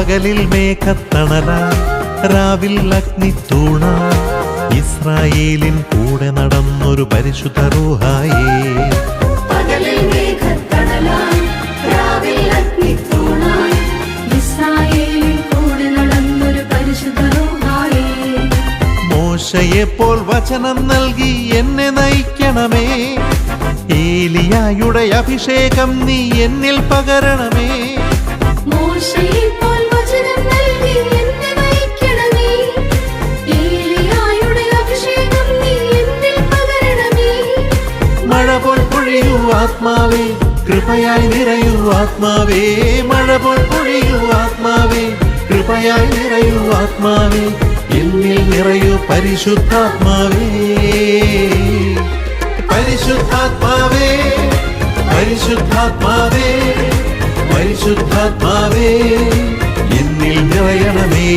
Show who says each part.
Speaker 1: പകലിൽ മേഘത്തണലായി രാവിൽ അഗ്നിത്തൂണായി ഇസ്രായേലിൻ കൂടെ നടന്നൊരു പരിശുദ്ധ റൂഹായേ.
Speaker 2: പകലിൽ മേഘത്തണലായി രാവിൽ അഗ്നിത്തൂണായി ഇസ്രായേലിൻ കൂടെ നടന്നൊരു പരിശുദ്ധ റൂഹായേ.
Speaker 1: മോശയെപ്പോൾ വചനം നൽകി എന്നെ നയിക്കണമേ, ഏലിയായുടെ അഭിഷേകം നീ എന്നിൽ പകരണമേ.
Speaker 2: മോശയെപ്പോൾ വചനം നൽകി എന്നെ നയിക്കണമേ, ഏലിയായുടെ അഭിഷേകം നീ എന്നിൽ പകരണമേ.
Speaker 1: മഴ പോൽ പൊഴിയൂ ആത്മാവേ, കൃപയായി നിറയൂ ആത്മാവേ. മഴ പോൽ പൊഴിയൂ ആത്മാവേ, കൃപയായി നിറയൂ ആത്മാവേ. എന്നിൽ നിറയൂ പരിശുദ്ധാത്മാവേ. പരിശുദ്ധാത്മാവേ, പരിശുദ്ധാത്മാവേ, പരിശുദ്ധാത്മാവേ, എന്നിൽ നിറയണമേ.